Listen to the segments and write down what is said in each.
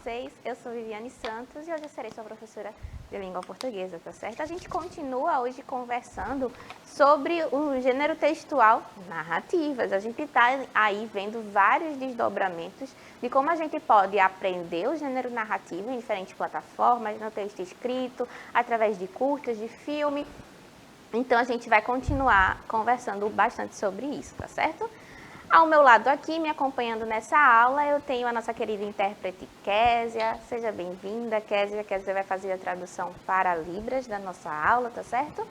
vocês? Eu sou Viviane Santos e hoje eu serei sua professora de língua portuguesa, tá certo? A gente continua hoje conversando sobre o gênero textual narrativas. A gente está aí vendo vários desdobramentos de como a gente pode aprender o gênero narrativo em diferentes plataformas, no texto escrito, através de curtas, de filme. Então a gente vai continuar conversando bastante sobre isso, tá certo? Ao meu lado aqui, me acompanhando nessa aula, eu tenho a nossa querida intérprete Késia. Seja bem-vinda, Késia. Késia vai fazer a tradução para Libras da nossa aula, tá certo?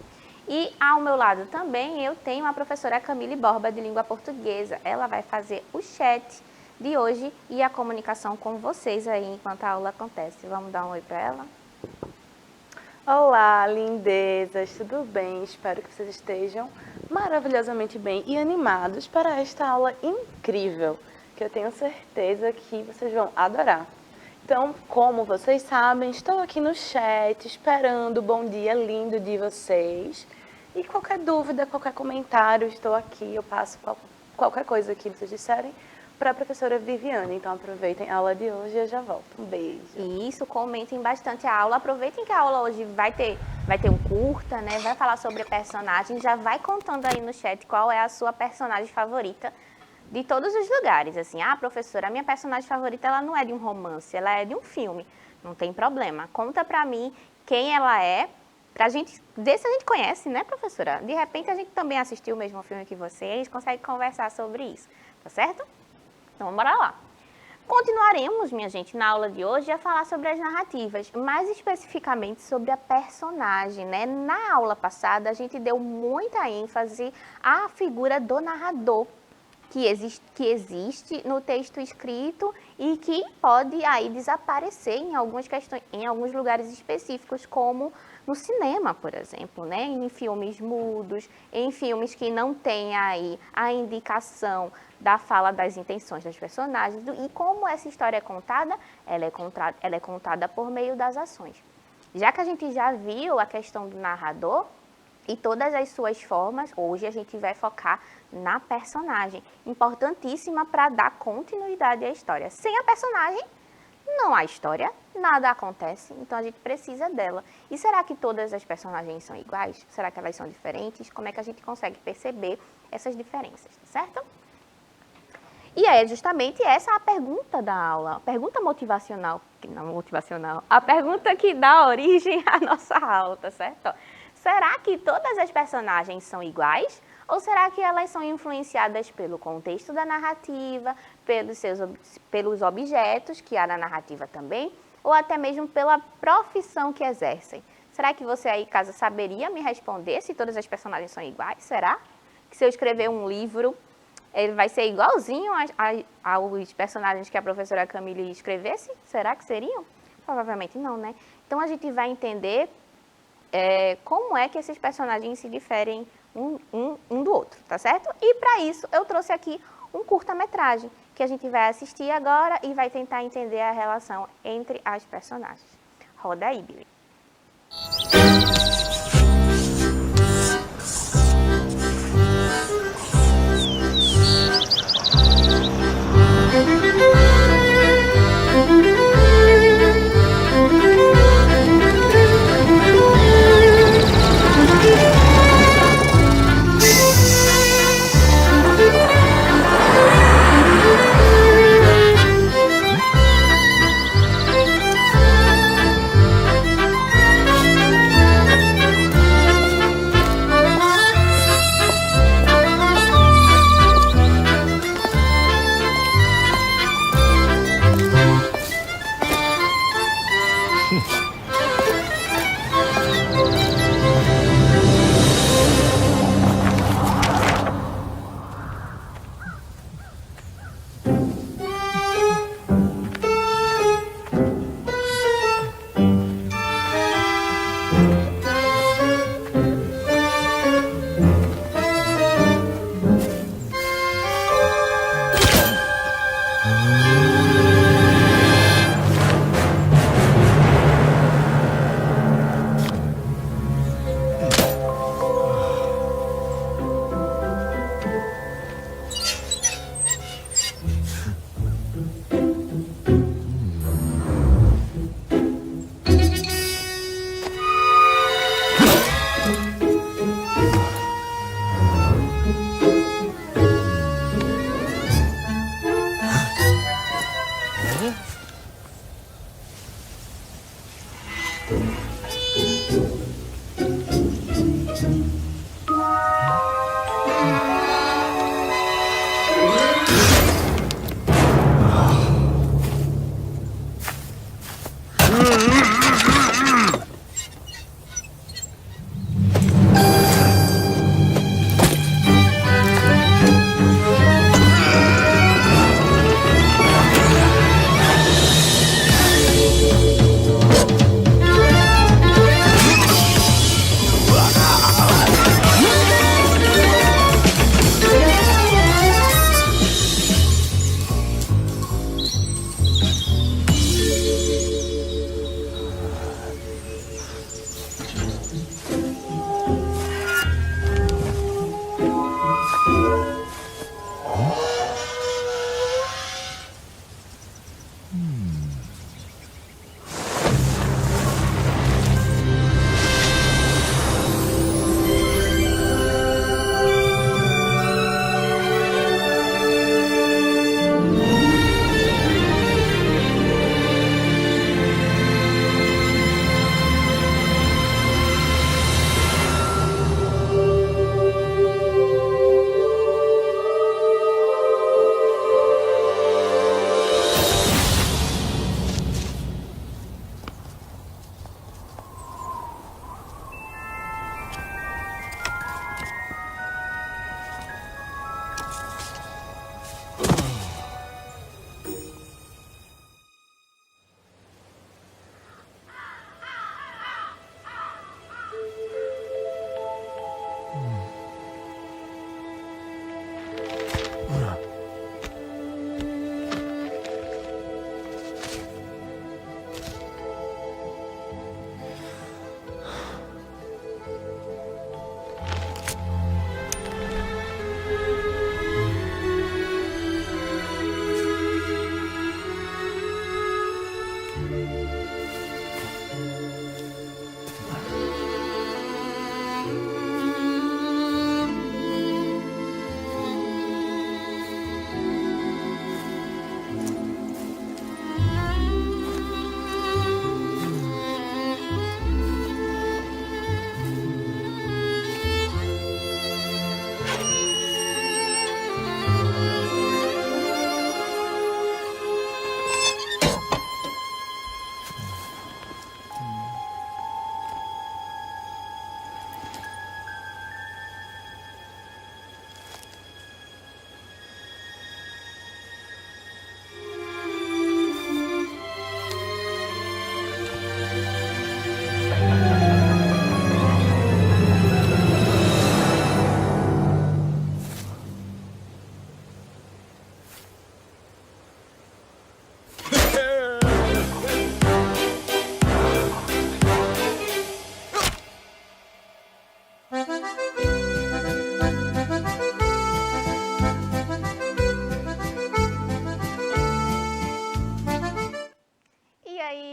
E ao meu lado também eu tenho a professora Camille Borba, de língua portuguesa. Ela vai fazer o chat de hoje e a comunicação com vocês aí enquanto a aula acontece. Vamos dar um oi para ela? Olá, lindezas, tudo bem? Espero que vocês estejam maravilhosamente bem e animados para esta aula incrível, que eu tenho certeza que vocês vão adorar. Então, como vocês sabem, estou aqui no chat esperando o bom dia lindo de vocês. E qualquer dúvida, qualquer comentário, estou aqui, eu passo qualquer coisa que vocês disserem para a professora Viviane. Então aproveitem a aula de hoje e eu já volto. Um beijo. Isso, comentem bastante a aula. Aproveitem que a aula hoje vai ter um curta, né? Vai falar sobre personagem. Já vai contando aí no chat qual é a sua personagem favorita de todos os lugares. Assim, professora, a minha personagem favorita ela não é de um romance, ela é de um filme. Não tem problema. Conta pra mim quem ela é, pra gente ver se a gente conhece, né, professora? De repente a gente também assistiu o mesmo filme que você e a gente consegue conversar sobre isso, tá certo? Então, bora lá. Continuaremos, minha gente, na aula de hoje a falar sobre as narrativas, mais especificamente sobre a personagem, né? Na aula passada, a gente deu muita ênfase à figura do narrador, que existe no texto escrito e que pode aí desaparecer em alguns lugares específicos, como no cinema, por exemplo, né? Em filmes mudos, em filmes que não tem aí a indicação da fala das intenções das personagens. E como essa história é contada? Ela é contada por meio das ações. Já que a gente já viu a questão do narrador e todas as suas formas, hoje a gente vai focar na personagem, importantíssima para dar continuidade à história. Sem a personagem, não há história, nada acontece, então a gente precisa dela. E será que todas as personagens são iguais? Será que elas são diferentes? Como é que a gente consegue perceber essas diferenças, certo? E é justamente essa a pergunta da aula, a pergunta motivacional, a pergunta que dá origem à nossa aula, tá certo? Será que todas as personagens são iguais? Ou será que elas são influenciadas pelo contexto da narrativa, pelos objetos que há na narrativa também, ou até mesmo pela profissão que exercem? Será que você aí, casa, saberia me responder se todas as personagens são iguais? Será que se eu escrever um livro, ele vai ser igualzinho aos personagens que a professora Camille escrevesse? Será que seriam? Provavelmente não, né? Então a gente vai entender como é que esses personagens se diferem um do outro, tá certo? E para isso eu trouxe aqui um curta-metragem que a gente vai assistir agora e vai tentar entender a relação entre as personagens. Roda aí, Billy.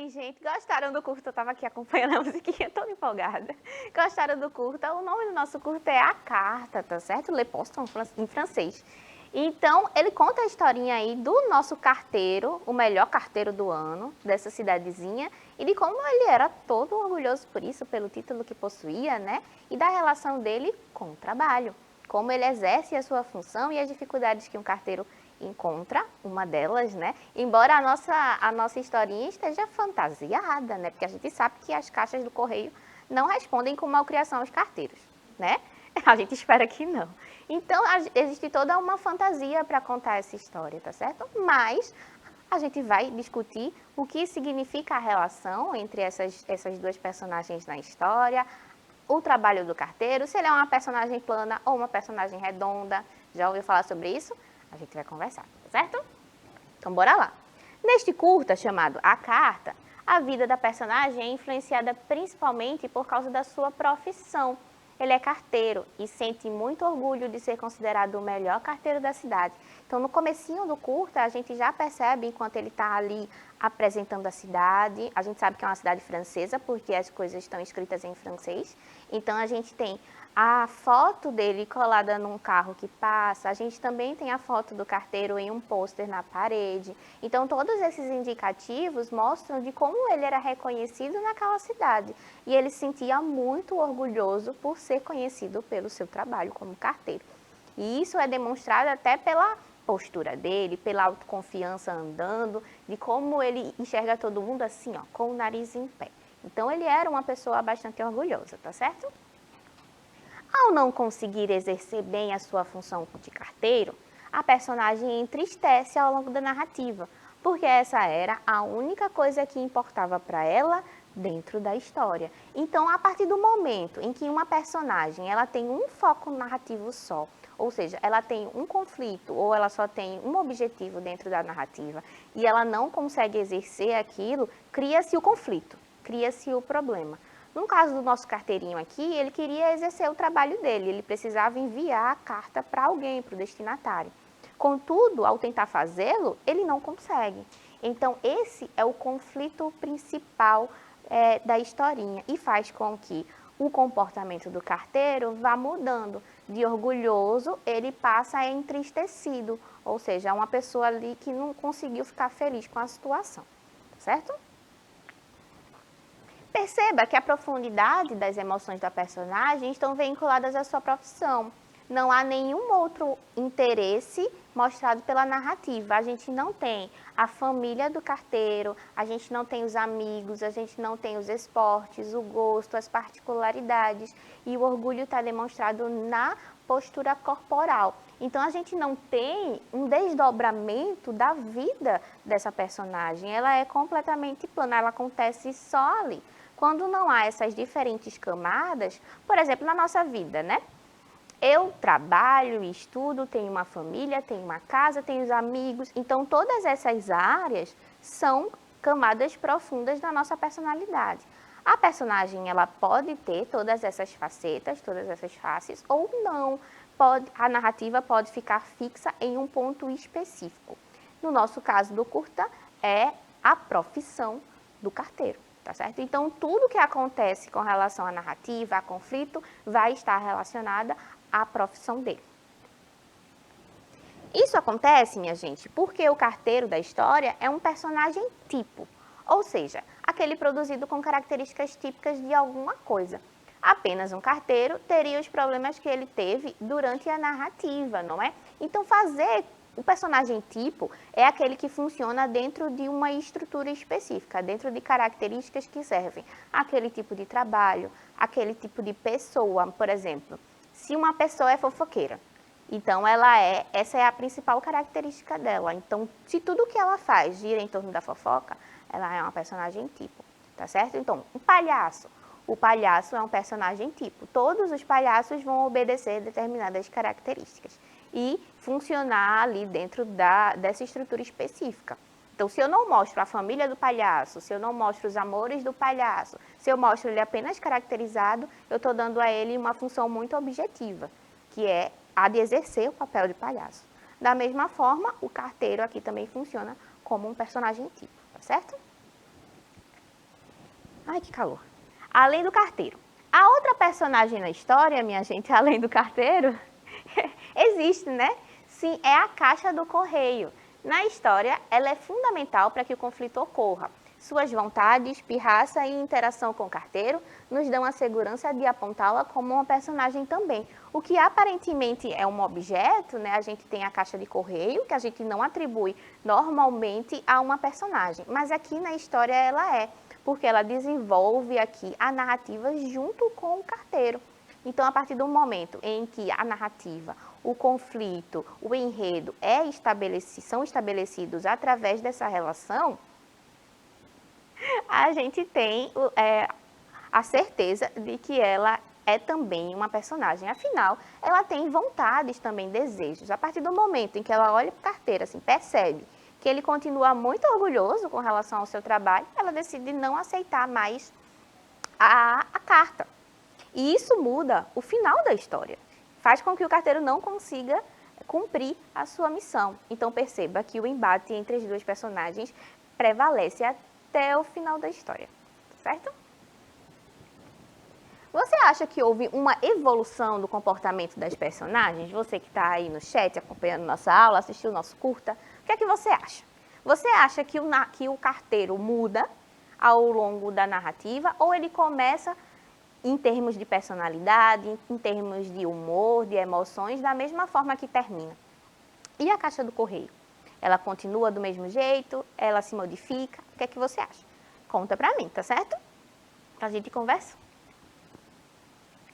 gente, gostaram do curta? Eu estava aqui acompanhando a musiquinha, toda empolgada. Gostaram do curta? O nome do nosso curta é A Carta, tá certo? Le Poste em francês. Então, ele conta a historinha aí do nosso carteiro, o melhor carteiro do ano, dessa cidadezinha, e de como ele era todo orgulhoso por isso, pelo título que possuía, né? E da relação dele com o trabalho, como ele exerce a sua função e as dificuldades que um carteiro encontra, uma delas, né? Embora a nossa historinha esteja fantasiada, né? Porque a gente sabe que as caixas do correio não respondem com malcriação aos carteiros, né? A gente espera que não. Então, existe toda uma fantasia para contar essa história, tá certo? Mas a gente vai discutir o que significa a relação entre essas duas personagens na história, o trabalho do carteiro, se ele é uma personagem plana ou uma personagem redonda. Já ouviu falar sobre isso? A gente vai conversar, tá certo? Então, bora lá. Neste curta, chamado A Carta, a vida da personagem é influenciada principalmente por causa da sua profissão. Ele é carteiro e sente muito orgulho de ser considerado o melhor carteiro da cidade. Então, no comecinho do curta, a gente já percebe, enquanto ele está ali apresentando a cidade. A gente sabe que é uma cidade francesa, porque as coisas estão escritas em francês. Então, a gente tem a foto dele colada num carro que passa. A gente também tem a foto do carteiro em um pôster na parede. Então, todos esses indicativos mostram de como ele era reconhecido naquela cidade. E ele se sentia muito orgulhoso por ser conhecido pelo seu trabalho como carteiro. E isso é demonstrado até pela postura dele, pela autoconfiança andando, de como ele enxerga todo mundo assim, ó, com o nariz em pé. Então, ele era uma pessoa bastante orgulhosa, tá certo? Ao não conseguir exercer bem a sua função de carteiro, a personagem entristece ao longo da narrativa, porque essa era a única coisa que importava para ela dentro da história. Então, a partir do momento em que uma personagem ela tem um foco narrativo só, ou seja, ela tem um conflito ou ela só tem um objetivo dentro da narrativa e ela não consegue exercer aquilo, cria-se o conflito, cria-se o problema. No caso do nosso carteirinho aqui, ele queria exercer o trabalho dele, ele precisava enviar a carta para alguém, para o destinatário. Contudo, ao tentar fazê-lo, ele não consegue. Então, esse é o conflito principal da historinha e faz com que o comportamento do carteiro vá mudando. De orgulhoso, ele passa a entristecido, ou seja, uma pessoa ali que não conseguiu ficar feliz com a situação, certo? Perceba que a profundidade das emoções da personagem estão vinculadas à sua profissão. Não há nenhum outro interesse mostrado pela narrativa. A gente não tem a família do carteiro, a gente não tem os amigos, a gente não tem os esportes, o gosto, as particularidades. E o orgulho está demonstrado na postura corporal. Então, a gente não tem um desdobramento da vida dessa personagem. Ela é completamente plana, ela acontece só ali. Quando não há essas diferentes camadas, por exemplo, na nossa vida, né? Eu trabalho, estudo, tenho uma família, tenho uma casa, tenho os amigos. Então, todas essas áreas são camadas profundas da nossa personalidade. A personagem, ela pode ter todas essas facetas, todas essas faces, ou não. A narrativa pode ficar fixa em um ponto específico. No nosso caso do curta, é a profissão do carteiro. Tá certo? Então, tudo que acontece com relação à narrativa, a conflito, vai estar relacionada à profissão dele. Isso acontece, minha gente, porque o carteiro da história é um personagem tipo, ou seja, aquele produzido com características típicas de alguma coisa. Apenas um carteiro teria os problemas que ele teve durante a narrativa, não é? Então, o personagem tipo é aquele que funciona dentro de uma estrutura específica, dentro de características que servem àquele tipo de trabalho, aquele tipo de pessoa. Por exemplo, se uma pessoa é fofoqueira, então essa é a principal característica dela. Então, se tudo que ela faz gira em torno da fofoca, ela é uma personagem tipo, tá certo? Então, o palhaço é um personagem tipo. Todos os palhaços vão obedecer determinadas características e funcionar ali dentro dessa estrutura específica. Então, se eu não mostro a família do palhaço, se eu não mostro os amores do palhaço, se eu mostro ele apenas caracterizado, eu estou dando a ele uma função muito objetiva, que é a de exercer o papel de palhaço. Da mesma forma, o carteiro aqui também funciona como um personagem tipo, tá certo? Ai, que calor! Além do carteiro. A outra personagem na história, minha gente, além do carteiro, existe, né? Sim, é a caixa do correio. Na história, ela é fundamental para que o conflito ocorra. Suas vontades, pirraça e interação com o carteiro nos dão a segurança de apontá-la como uma personagem também. O que aparentemente é um objeto, né? A gente tem a caixa de correio, que a gente não atribui normalmente a uma personagem. Mas aqui na história ela é, porque ela desenvolve aqui a narrativa junto com o carteiro. Então, a partir do momento em que a narrativa, o conflito, o enredo são estabelecidos através dessa relação, a gente tem a certeza de que ela é também uma personagem. Afinal, ela tem vontades também, desejos. A partir do momento em que ela olha para o carteiro, assim, percebe que ele continua muito orgulhoso com relação ao seu trabalho, ela decide não aceitar mais a carta. E isso muda o final da história. Faz com que o carteiro não consiga cumprir a sua missão. Então, perceba que o embate entre as duas personagens prevalece até o final da história, certo? Você acha que houve uma evolução do comportamento das personagens? Você que está aí no chat acompanhando nossa aula, assistiu o nosso curta, o que é que você acha? Você acha que o carteiro muda ao longo da narrativa ou ele começa em termos de personalidade, em termos de humor, de emoções, da mesma forma que termina? E a caixa do correio? Ela continua do mesmo jeito? Ela se modifica? O que é que você acha? Conta pra mim, tá certo? A gente conversa.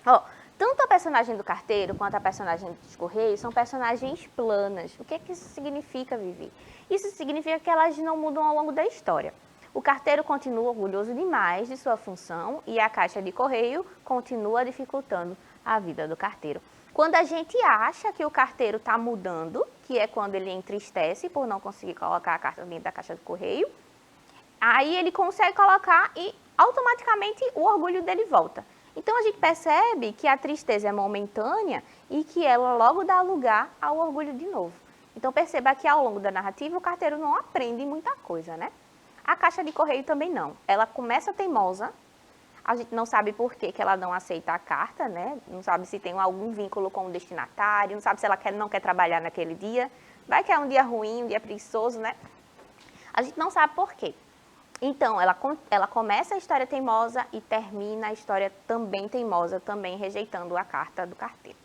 Ó, tanto a personagem do carteiro quanto a personagem dos correios são personagens planas. O que é que isso significa, Vivi? Isso significa que elas não mudam ao longo da história. O carteiro continua orgulhoso demais de sua função e a caixa de correio continua dificultando a vida do carteiro. Quando a gente acha que o carteiro está mudando, que é quando ele entristece por não conseguir colocar a carta dentro da caixa de correio, aí ele consegue colocar e automaticamente o orgulho dele volta. Então a gente percebe que a tristeza é momentânea e que ela logo dá lugar ao orgulho de novo. Então perceba que ao longo da narrativa o carteiro não aprende muita coisa, né? A caixa de correio também não. Ela começa teimosa, a gente não sabe por que ela não aceita a carta, né? Não sabe se tem algum vínculo com o destinatário, não sabe se ela não quer trabalhar naquele dia. Vai que é um dia ruim, um dia preguiçoso, né? A gente não sabe por quê. Então, ela começa a história teimosa e termina a história também teimosa, também rejeitando a carta do carteiro.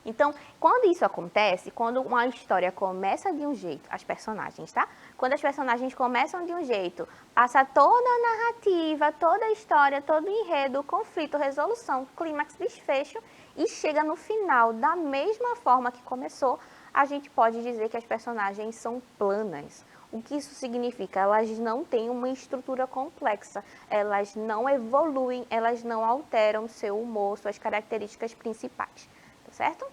Então, quando isso acontece, quando uma história começa de um jeito, as personagens, tá? Quando as personagens começam de um jeito, passa toda a narrativa, toda a história, todo o enredo, conflito, resolução, clímax, desfecho e chega no final da mesma forma que começou, a gente pode dizer que as personagens são planas. O que isso significa? Elas não têm uma estrutura complexa, elas não evoluem, elas não alteram seu humor, suas características principais, tá certo?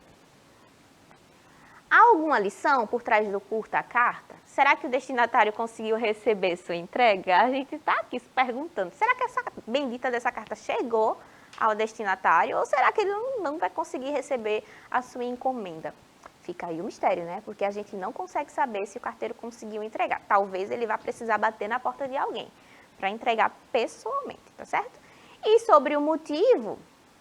Há alguma lição por trás do curta carta? Será que o destinatário conseguiu receber sua entrega? A gente está aqui se perguntando, será que essa bendita dessa carta chegou ao destinatário ou será que ele não vai conseguir receber a sua encomenda? Fica aí o mistério, né? Porque a gente não consegue saber se o carteiro conseguiu entregar. Talvez ele vá precisar bater na porta de alguém para entregar pessoalmente, tá certo? E sobre o motivo,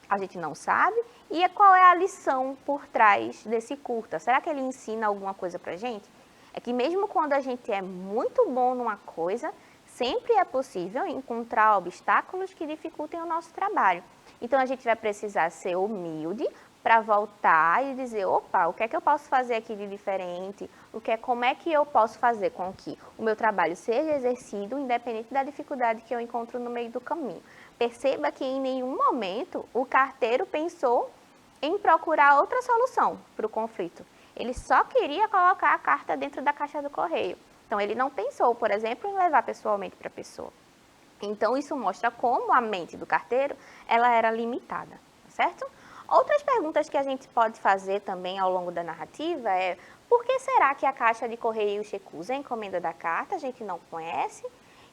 a gente não sabe. E qual é a lição por trás desse curta? Será que ele ensina alguma coisa pra gente? É que mesmo quando a gente é muito bom numa coisa, sempre é possível encontrar obstáculos que dificultem o nosso trabalho. Então a gente vai precisar ser humilde para voltar e dizer, opa, o que é que eu posso fazer aqui de diferente? Como é que eu posso fazer com que o meu trabalho seja exercido, independente da dificuldade que eu encontro no meio do caminho? Perceba que em nenhum momento o carteiro pensou em procurar outra solução para o conflito. Ele só queria colocar a carta dentro da caixa do correio. Então ele não pensou, por exemplo, em levar pessoalmente para a pessoa. Então isso mostra como a mente do carteiro ela era limitada, certo? Outras perguntas que a gente pode fazer também ao longo da narrativa é por que será que a caixa de correio recusa a encomenda da carta? A gente não conhece.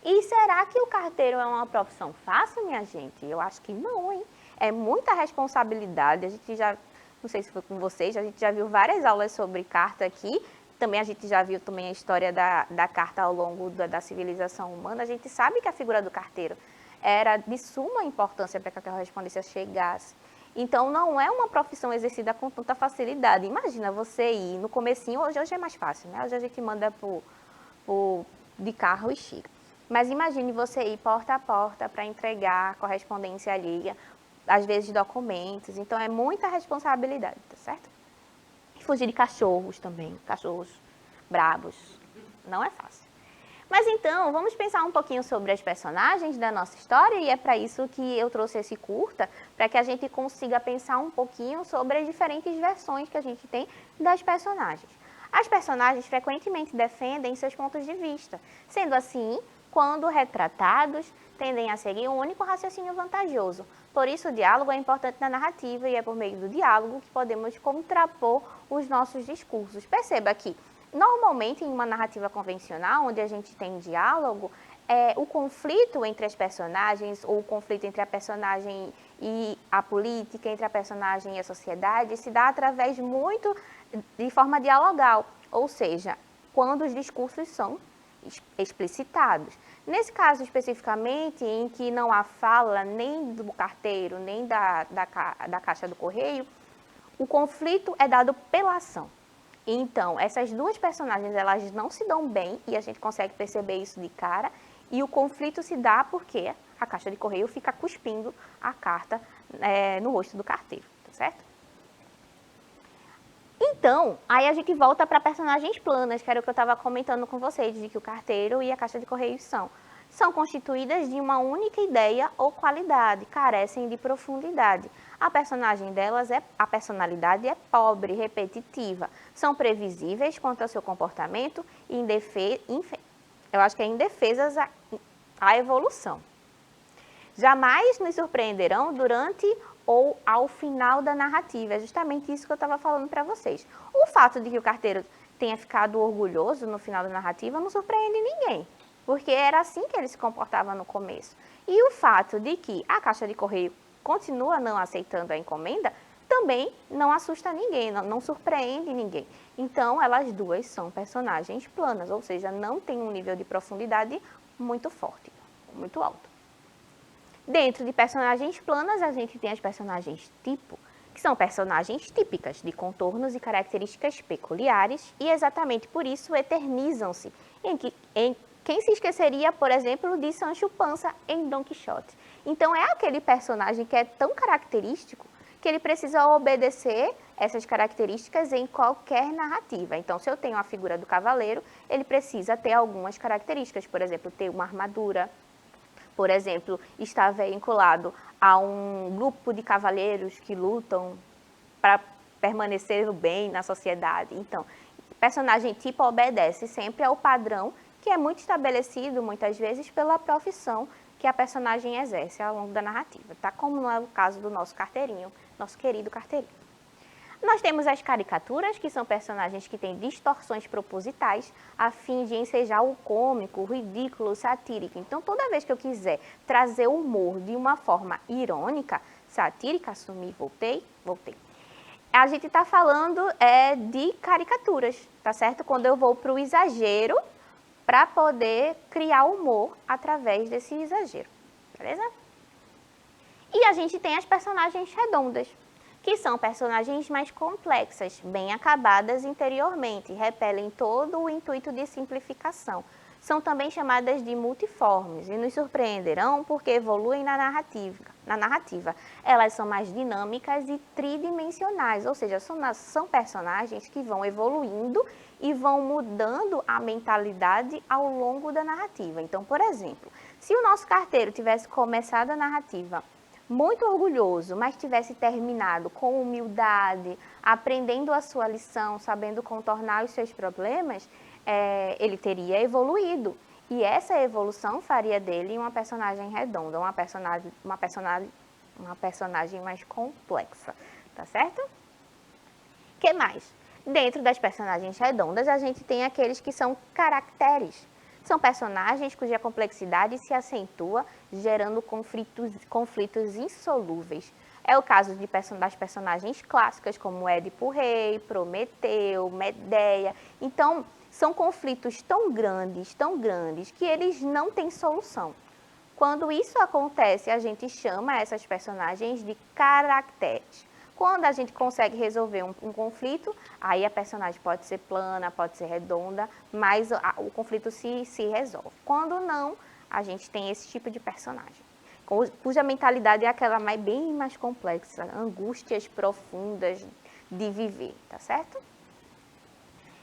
E será que o carteiro é uma profissão fácil, minha gente? Eu acho que não, hein? É muita responsabilidade. A gente já, não sei se foi com vocês, a gente já viu várias aulas sobre carta aqui. Também a gente já viu também a história da carta ao longo da civilização humana. A gente sabe que a figura do carteiro era de suma importância para que a correspondência chegasse. Então, não é uma profissão exercida com tanta facilidade. Imagina você ir no comecinho, hoje é mais fácil, né? Hoje a gente manda de carro e chega. Mas imagine você ir porta a porta para entregar correspondência alheia, às vezes documentos. Então, é muita responsabilidade, tá certo? E fugir de cachorros também, cachorros bravos. Não é fácil. Mas então, vamos pensar um pouquinho sobre as personagens da nossa história e é para isso que eu trouxe esse curta, para que a gente consiga pensar um pouquinho sobre as diferentes versões que a gente tem das personagens. As personagens frequentemente defendem seus pontos de vista, sendo assim, quando retratados, tendem a seguir um único raciocínio vantajoso. Por isso, o diálogo é importante na narrativa e é por meio do diálogo que podemos contrapor os nossos discursos. Perceba que normalmente, em uma narrativa convencional, onde a gente tem diálogo, o conflito entre as personagens, ou o conflito entre a personagem e a política, entre a personagem e a sociedade, se dá através muito de forma dialogal. Ou seja, quando os discursos são explicitados. Nesse caso especificamente, em que não há fala nem do carteiro, nem da caixa do correio, o conflito é dado pela ação. Então, essas duas personagens, elas não se dão bem, e a gente consegue perceber isso de cara, e o conflito se dá porque a caixa de correio fica cuspindo a carta no rosto do carteiro, tá certo? Então, aí a gente volta para personagens planas, que era o que eu estava comentando com vocês, de que o carteiro e a caixa de correio são constituídas de uma única ideia ou qualidade, carecem de profundidade. A personagem delas a personalidade é pobre, repetitiva, são previsíveis quanto ao seu comportamento e eu acho que é indefesas à evolução. Jamais nos surpreenderão durante ou ao final da narrativa. É justamente isso que eu estava falando para vocês. O fato de que o carteiro tenha ficado orgulhoso no final da narrativa não surpreende ninguém, porque era assim que ele se comportava no começo. E o fato de que a caixa de correio continua não aceitando a encomenda também não assusta ninguém, não surpreende ninguém. Então, elas duas são personagens planas, ou seja, não tem um nível de profundidade muito forte, muito alto. Dentro de personagens planas, a gente tem as personagens tipo, que são personagens típicas, de contornos e características peculiares, e exatamente por isso eternizam-se em quem se esqueceria, por exemplo, de Sancho Panza em Don Quixote. Então, é aquele personagem que é tão característico que ele precisa obedecer essas características em qualquer narrativa. Então, se eu tenho a figura do cavaleiro, ele precisa ter algumas características, por exemplo, ter uma armadura, por exemplo, estar vinculado a um grupo de cavaleiros que lutam para permanecer no bem na sociedade. Então, personagem tipo obedece sempre ao padrão que é muito estabelecido, muitas vezes, pela profissão que a personagem exerce ao longo da narrativa, tá? Como não é o caso do nosso carteirinho, nosso querido carteirinho. Nós temos as caricaturas, que são personagens que têm distorções propositais a fim de ensejar o cômico, o ridículo, o satírico. Então, toda vez que eu quiser trazer o humor de uma forma irônica, satírica, assumi, voltei. A gente está falando de caricaturas, tá certo? Quando eu vou para o exagero para poder criar humor através desse exagero, beleza? E a gente tem as personagens redondas, que são personagens mais complexas, bem acabadas interiormente, repelem todo o intuito de simplificação. São também chamadas de multiformes e nos surpreenderão porque evoluem na narrativa. Elas são mais dinâmicas e tridimensionais, ou seja, são personagens que vão evoluindo e vão mudando a mentalidade ao longo da narrativa. Então, por exemplo, se o nosso carteiro tivesse começado a narrativa muito orgulhoso, mas tivesse terminado com humildade, aprendendo a sua lição, sabendo contornar os seus problemas, ele teria evoluído. E essa evolução faria dele uma personagem redonda, uma personagem mais complexa, tá certo? O que mais? Dentro das personagens redondas, a gente tem aqueles que são caracteres. São personagens cuja complexidade se acentua, gerando conflitos insolúveis. É o caso das personagens clássicas, como Édipo Rei, Prometeu, Medeia. Então, são conflitos tão grandes, que eles não têm solução. Quando isso acontece, a gente chama essas personagens de caracteres. Quando a gente consegue resolver um conflito, aí a personagem pode ser plana, pode ser redonda, mas o conflito se resolve. Quando não, a gente tem esse tipo de personagem, cuja mentalidade é aquela bem mais complexa, angústias profundas de viver, tá certo?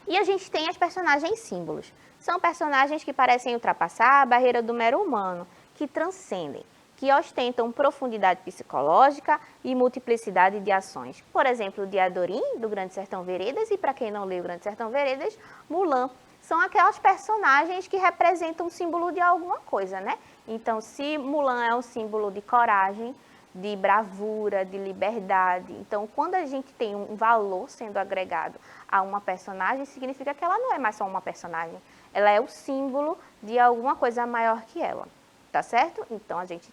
E a gente tem as personagens símbolos. São personagens que parecem ultrapassar a barreira do mero humano, que transcendem, que ostentam profundidade psicológica e multiplicidade de ações. Por exemplo, Diadorim, do Grande Sertão Veredas, e para quem não leu o Grande Sertão Veredas, Mulan. São aquelas personagens que representam um símbolo de alguma coisa, né? Então, se Mulan é um símbolo de coragem, de bravura, de liberdade, então, quando a gente tem um valor sendo agregado a uma personagem, significa que ela não é mais só uma personagem, ela é o símbolo de alguma coisa maior que ela. Tá certo? Então, a gente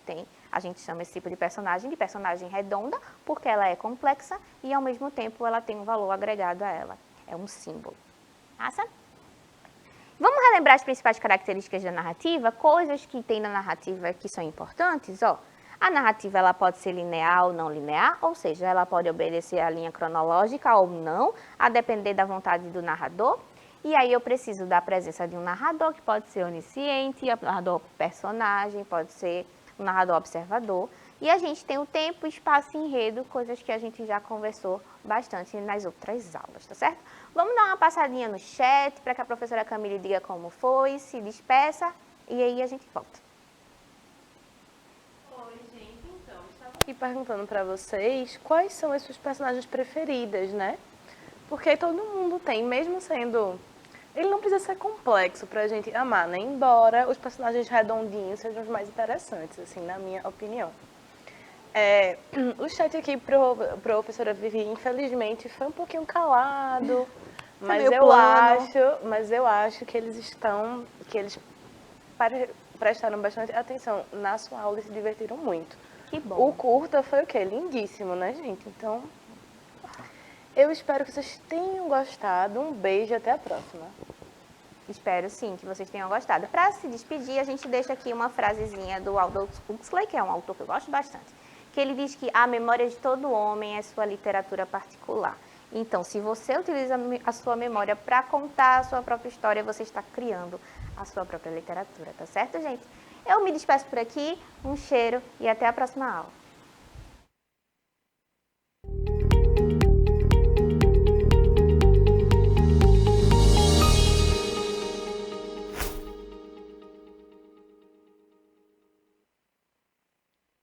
chama esse tipo de personagem redonda, porque ela é complexa e, ao mesmo tempo, ela tem um valor agregado a ela. É um símbolo. Massa? Vamos lembrar as principais características da narrativa, coisas que tem na narrativa que são importantes, ó. A narrativa ela pode ser linear ou não linear, ou seja, ela pode obedecer à linha cronológica ou não, a depender da vontade do narrador. E aí eu preciso da presença de um narrador, que pode ser onisciente, um narrador personagem, pode ser um narrador observador. E a gente tem o tempo, espaço e enredo, coisas que a gente já conversou bastante nas outras aulas, tá certo? Vamos dar uma passadinha no chat para que a professora Camille diga como foi, se despeça e aí a gente volta. Oi, gente, então, estava aqui perguntando para vocês quais são as suas personagens preferidas, né? Porque todo mundo tem, mesmo sendo... Ele não precisa ser complexo pra gente amar, né? Embora os personagens redondinhos sejam os mais interessantes, assim, na minha opinião. O chat aqui, professora Vivi, infelizmente, foi um pouquinho calado, mas eu acho que eles prestaram bastante atenção na sua aula e se divertiram muito. Que bom. O curta foi o quê? Lindíssimo, né, gente? Então, eu espero que vocês tenham gostado. Um beijo e até a próxima. Espero sim que vocês tenham gostado. Para se despedir, a gente deixa aqui uma frasezinha do Aldous Huxley, que é um autor que eu gosto bastante, que ele diz que a memória de todo homem é sua literatura particular. Então, se você utiliza a sua memória para contar a sua própria história, você está criando a sua própria literatura, tá certo, gente? Eu me despeço por aqui, um cheiro e até a próxima aula.